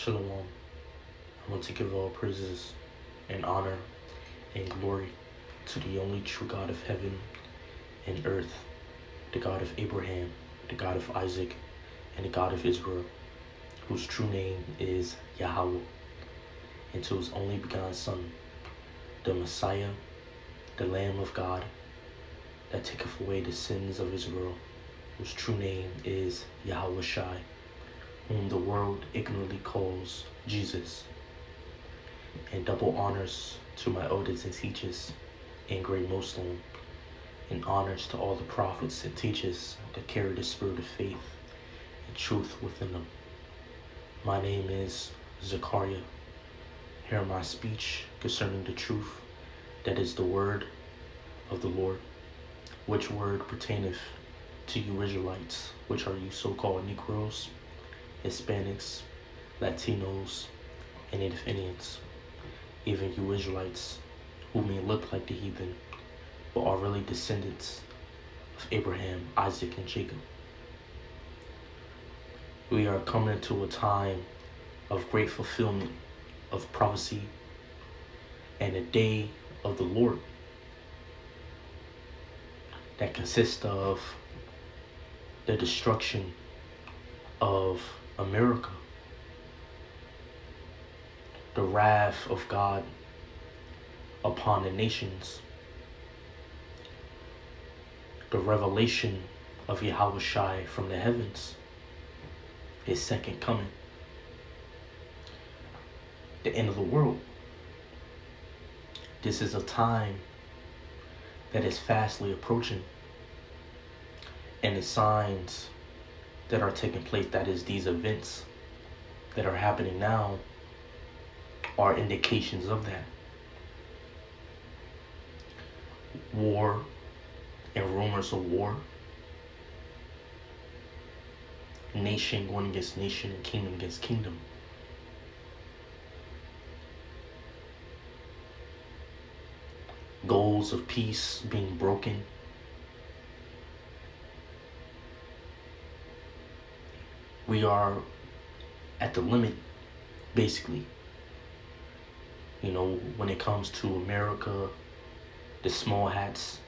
Shalom. I want to give all praises and honor and glory to the only true God of heaven and earth, the God of Abraham, the God of Isaac, and the God of Israel, whose true name is Yahweh, and to his only begotten Son, the Messiah, the Lamb of God, that taketh away the sins of Israel, whose true name is Yahweh Shai, whom the world ignorantly calls Jesus. And double honors to my elders and teachers in Great Muslim, and honors to all the prophets and teachers that carry the spirit of faith and truth within them. My name is Zechariah. Hear my speech concerning the truth, that is the word of the Lord, which word pertaineth to you Israelites, which are you so-called Negroes, Hispanics, Latinos, and Native Indians, even you Israelites, who may look like the heathen, but are really descendants of Abraham, Isaac, and Jacob. We are coming to a time of great fulfillment of prophecy and a day of the Lord that consists of the destruction of America, the wrath of God upon the nations, the revelation of Yahweh Shai from the heavens, his second coming, the end of the world. This is a time that is fastly approaching, and the signs that are taking place, that is these events that are happening now, are indications of that. War and rumors of war, nation going against nation and kingdom against kingdom. Goals of peace being broken. We are at the limit, basically. When it comes to America, the small hats,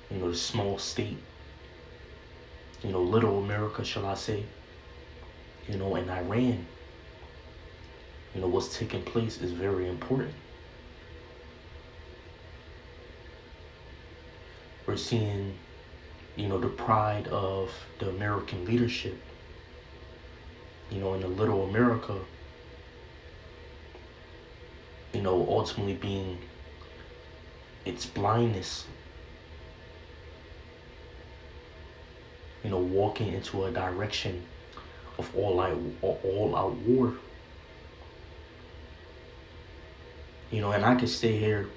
the small state, little America, shall I say, and Iran, what's taking place is very important. We're seeing, the pride of the American leadership, in the little America, ultimately being its blindness, walking into a direction of all-out war. And I could stay here,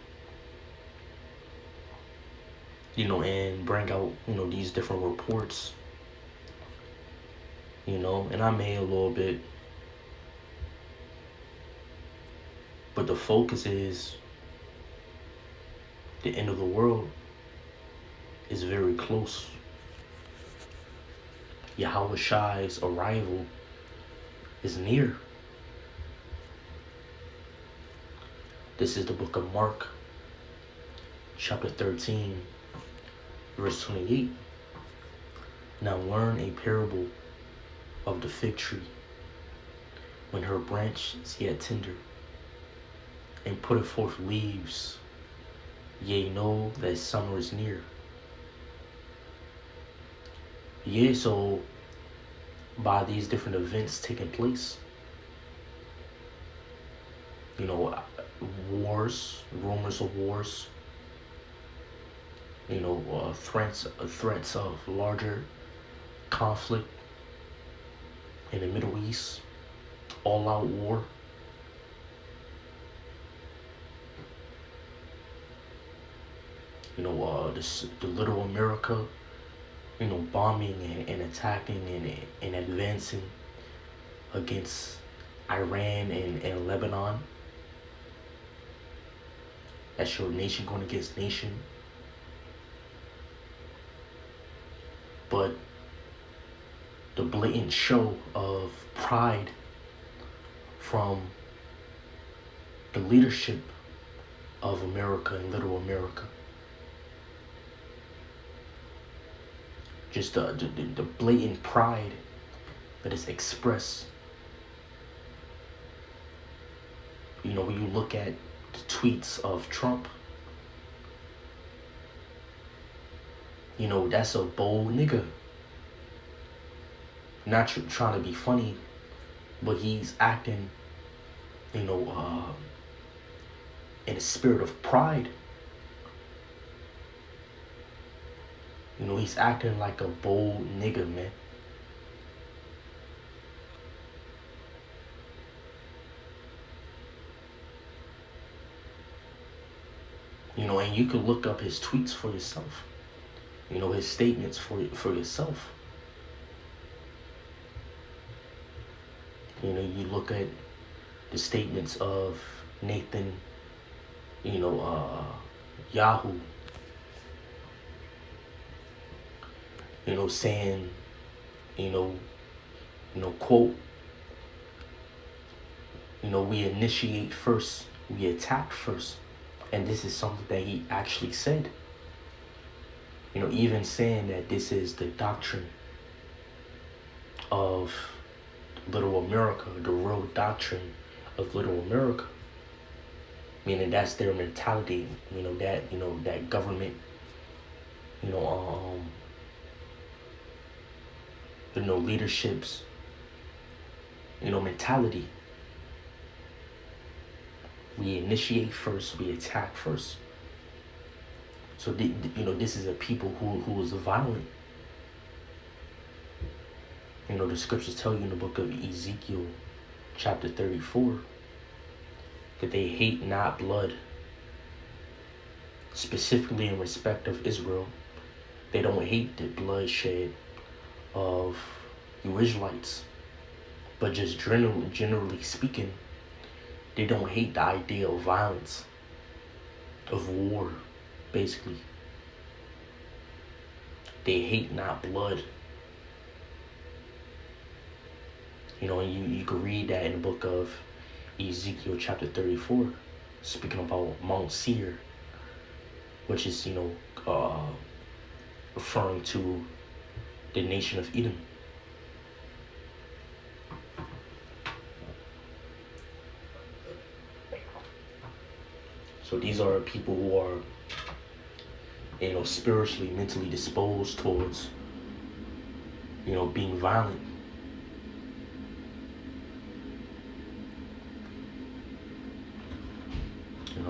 and bring out, these different reports, and I may a little bit, but the focus is the end of the world is very close. Yahweh Shai's arrival is near. This is the book of Mark, chapter 13, verse 28. Now learn a parable of the fig tree when her branch is yet tender, and putteth forth leaves, ye know that summer is near. So by these different events taking place, wars, rumors of wars, threats of larger conflict in the Middle East, all-out war. The little America, bombing and attacking and advancing against Iran and Lebanon. That's your nation going against nation. But the blatant show of pride from the leadership of America and Little America. Just the blatant pride that is expressed. You know, when you look at the tweets of Trump, you know, that's a bold nigga. Not trying to be funny, but he's acting, you know, in a spirit of pride. You know, he's acting like a bold nigga, man. You know, and you can look up his tweets for yourself. You know, his statements for yourself. You know, you look at the statements of Nathan, you know, Yahoo, you know, saying, you know, quote, you know, we initiate first, we attack first. And this is something that he actually said. You know, even saying that this is the doctrine of Little America, the real doctrine of Little America. Meaning that's their mentality, you know, that government, leadership's, mentality. We initiate first, we attack first. So, this is a people who is violent. You know, the scriptures tell you in the book of Ezekiel, chapter 34, that they hate not blood. Specifically in respect of Israel, they don't hate the bloodshed of you Israelites. But just generally speaking, they don't hate the idea of violence, of war, basically. They hate not blood. You know, and you can read that in the book of Ezekiel chapter 34, speaking about Mount Seir, which is, referring to the nation of Edom. So these are people who are, spiritually, mentally disposed towards, being violent.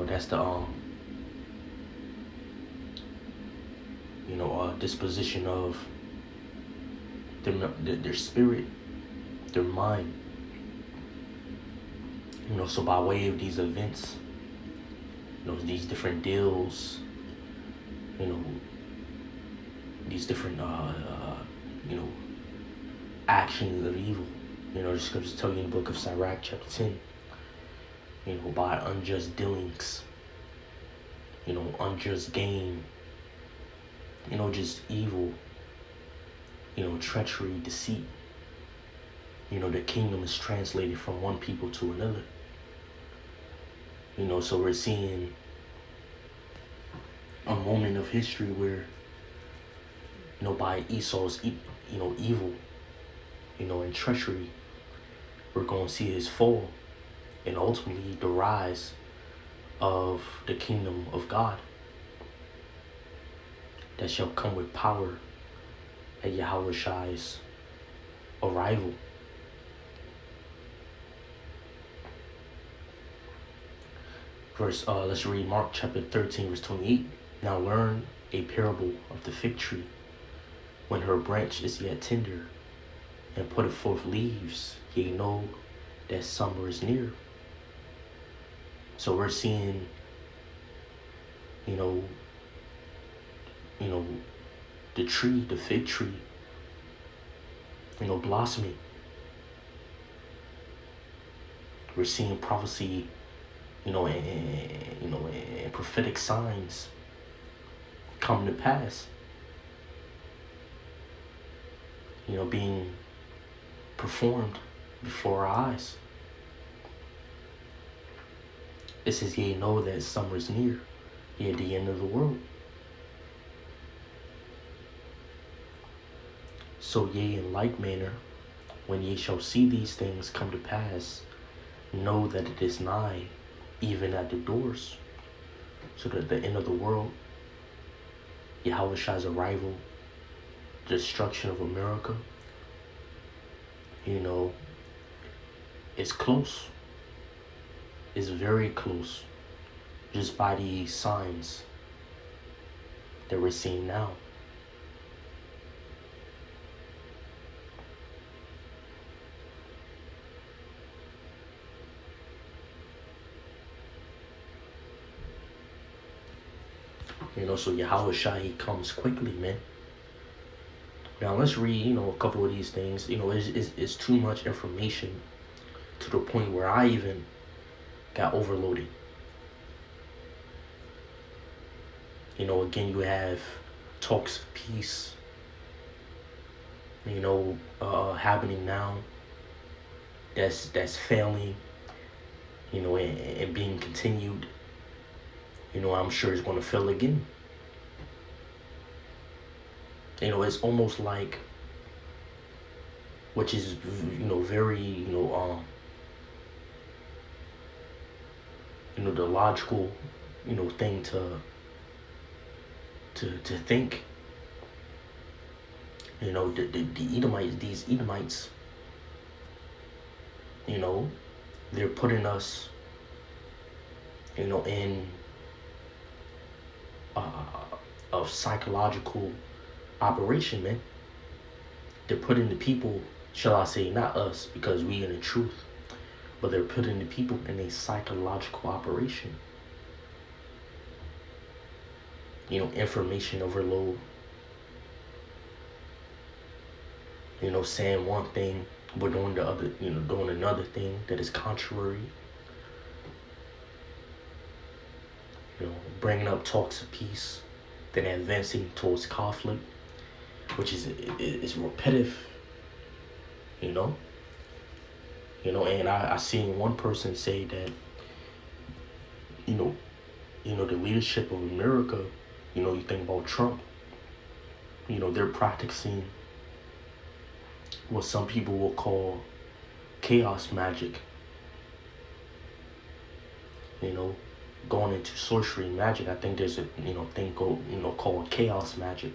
That's the, disposition of their spirit, their mind. So by way of these events, these different deals, these different, actions of evil. The scriptures tell you in the book of Sirach, chapter 10, by unjust dealings, unjust gain, just evil, treachery, deceit. The kingdom is translated from one people to another. So we're seeing a moment of history where, by Esau's, evil, and treachery, we're going to see his fall and ultimately the rise of the kingdom of God that shall come with power at Yahweh Shai's arrival. Let's read Mark chapter 13, verse 28. Now learn a parable of the fig tree. When her branch is yet tender, and putteth forth leaves, ye know that summer is near. So we're seeing, the tree, the fig tree, blossoming. We're seeing prophecy, and prophetic signs come to pass. Being performed before our eyes. It says, ye know that summer is near, yea, the end of the world. So yea, in like manner, when ye shall see these things come to pass, know that it is nigh, even at the doors. So that the end of the world, Yahweh's arrival, destruction of America, it's close. It's very close. Just by these signs that we're seeing now. So Yahweh Shai comes quickly, man. Now let's read, a couple of these things. It's too much information to the point where I even got overloaded. Again, you have talks of peace, happening now. That's failing, and being continued. I'm sure it's going to fail again. It's almost like, which is, very, the logical, thing to think. The Edomites, these Edomites, they're putting us, in of psychological operation, man. They're putting the people, shall I say, not us, because we in the truth, but they're putting the people in a psychological operation. Information overload. Saying one thing, but doing the other, doing another thing that is contrary. Bringing up talks of peace, then advancing towards conflict, which is repetitive. And I seen one person say that, the leadership of America, you think about Trump, they're practicing what some people will call chaos magic. Going into sorcery and magic. I think there's a thing called chaos magic.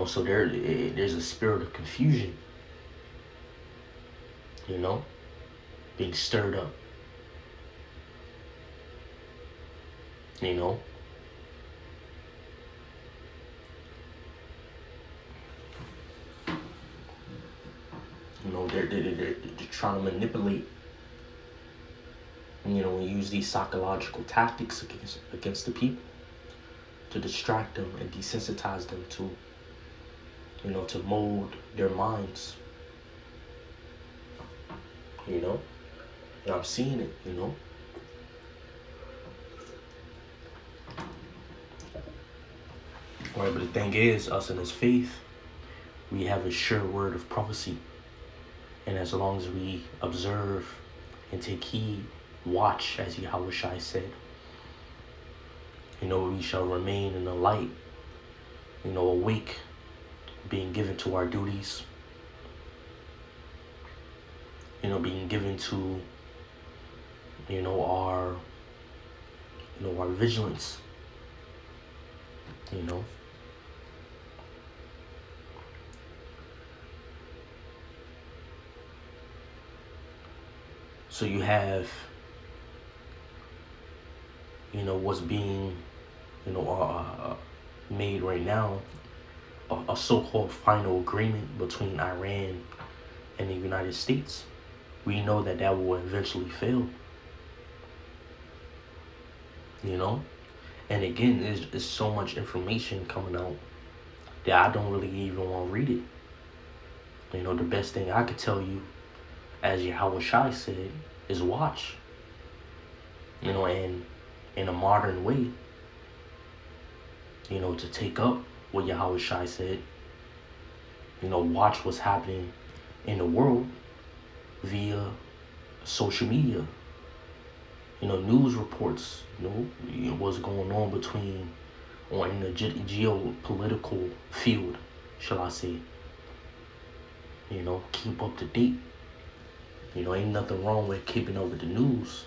So there's a spirit of confusion, being stirred up. They're trying to manipulate, and use these psychological tactics against the people to distract them and desensitize them to, to mold their minds. And I'm seeing it, Right, but the thing is, us in this faith, we have a sure word of prophecy. And as long as we observe and take heed, watch, as Yahweh Shai said, we shall remain in the light, awake, being given to our duties, being given to, our vigilance, So you have, what's being, made right now, a so-called final agreement between Iran and the United States. We know that will eventually fail. And again, there's so much information coming out that I don't really even want to read it. The best thing I could tell you, as Yahweh Shai said, is watch. And in a modern way, to take up what Yahweh Shai said, watch what's happening in the world via social media, news reports, what's going on between, or in the geopolitical field, shall I say. Keep up to date. Ain't nothing wrong with keeping up with the news.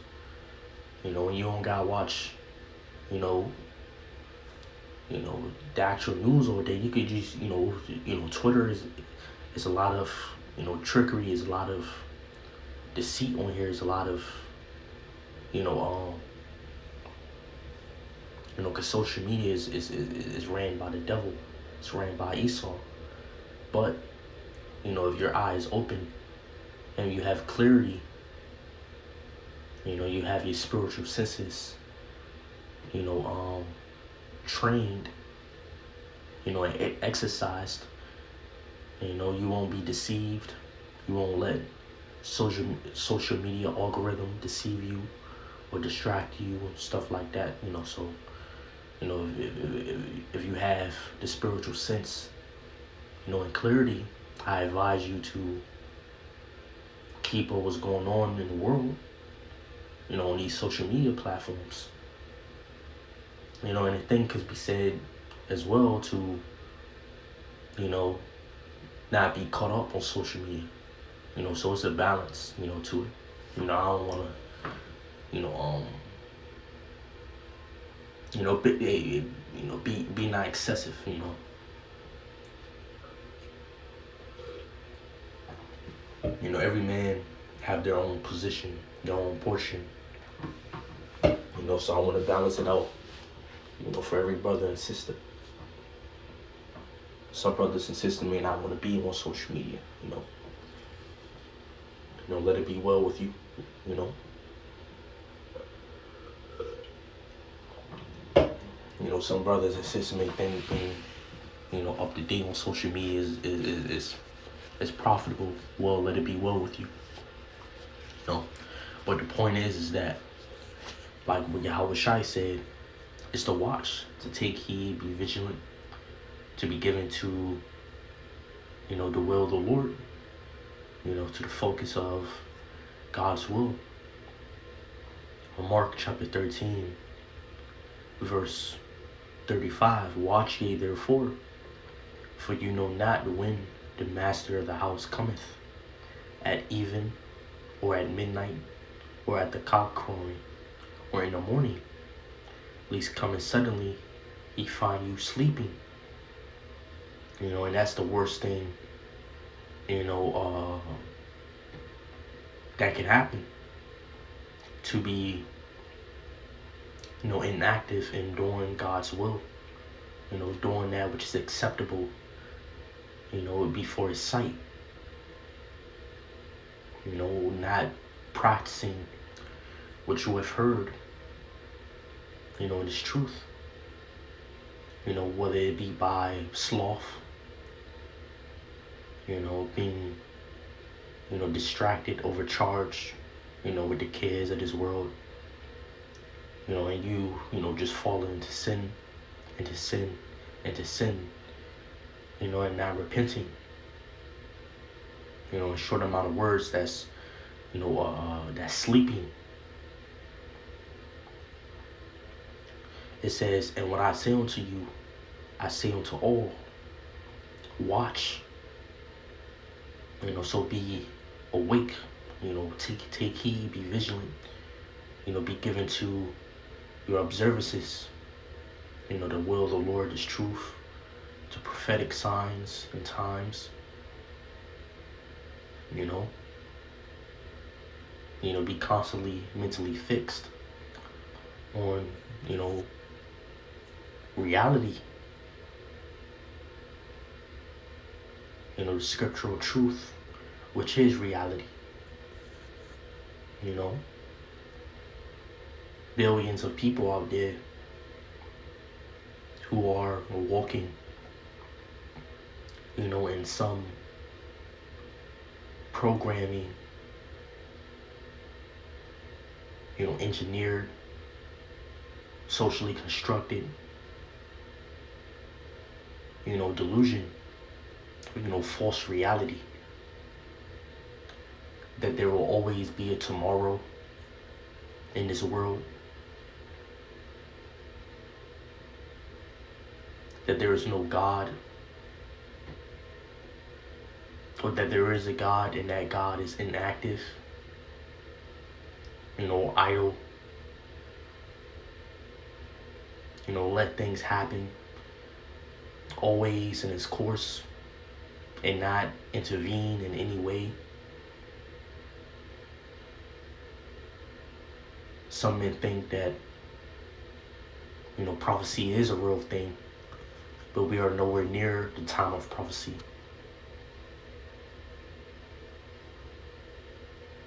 And you don't gotta watch, you know, the actual news all day. You could just, Twitter is a lot of, trickery, is a lot of deceit on here, is a lot of, because social media is ran by the devil. It's ran by Esau. But, if your eye is open and you have clarity, you have your spiritual senses, trained, and exercised, you won't be deceived. You won't let social media algorithm deceive you or distract you and stuff like that. So if you have the spiritual sense, and clarity, I advise you to keep up what's going on in the world, on these social media platforms. And the thing could be said as well to, not be caught up on social media. So it's a balance, to it. I don't want to, be not excessive, every man have their own position, their own portion. So I want to balance it out, for every brother and sister. Some brothers and sisters may not want to be on social media, let it be well with you, some brothers and sisters may think being, up to date on social media is profitable. Well, let it be well with you. But the point is that, like what Yahweh Shai said, is to watch, to take heed, be vigilant, to be given to, the will of the Lord, to the focus of God's will. Mark chapter 13, verse 35, watch ye therefore, for you know not when the master of the house cometh, at even, or at midnight, or at the cock crowing, or in the morning, lest coming suddenly he find you sleeping. And that's the worst thing, that can happen. To be, inactive in doing God's will, doing that which is acceptable, before His sight. Not practicing what you have heard, in this truth. Whether it be by sloth, being, distracted, overcharged, with the cares of this world, and you, just falling into sin, into sin, into sin, and not repenting. A short amount of words that's, that's sleeping. It says, and what I say unto you, I say unto all, watch. So be awake, take heed, be vigilant, be given to your observances, the will of the Lord is truth, to prophetic signs and times, be constantly mentally fixed on, reality, the scriptural truth, which is reality. Billions of people out there who are walking, in some programming, engineered, socially constructed, delusion, false reality, that there will always be a tomorrow, in this world, that there is no God, or that there is a God and that God is inactive, idle, let things happen always in its course and not intervene in any way. Some men think that, prophecy is a real thing, but we are nowhere near the time of prophecy.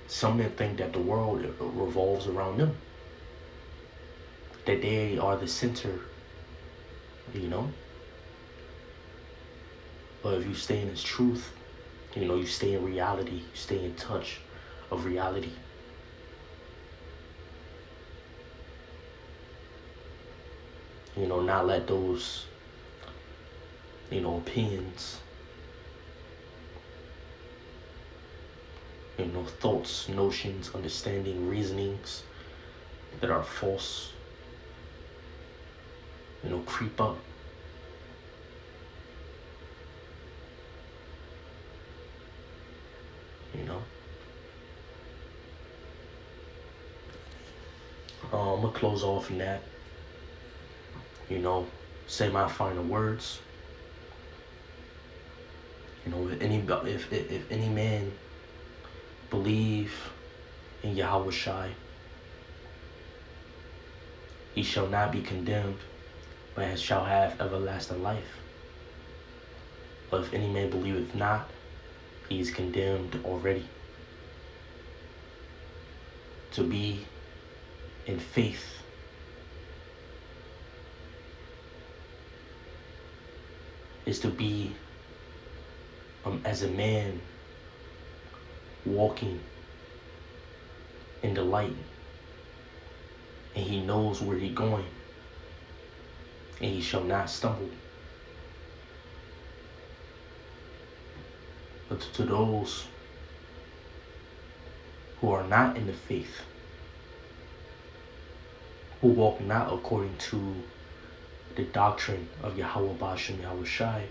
Some men think that the world revolves around them, that they are the center, But if you stay in His truth, you stay in reality, you stay in touch of reality. Not let those, opinions, thoughts, notions, understanding, reasonings that are false, creep up. I'm gonna close off in that. Say my final words. If any man believe in Yahweh Shai, he shall not be condemned, but shall have everlasting life. But if any man believeth not, he is condemned already. To be in faith is to be as a man walking in the light, and he knows where he's going, and he shall not stumble. But to those who are not in the faith, who walk not according to the doctrine of Yahweh Bashem Yahweh Shai,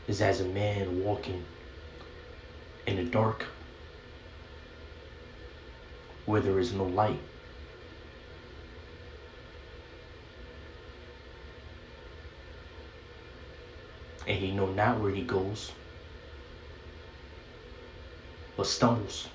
is as a man walking in the dark where there is no light. And he know not where he goes, but stumbles.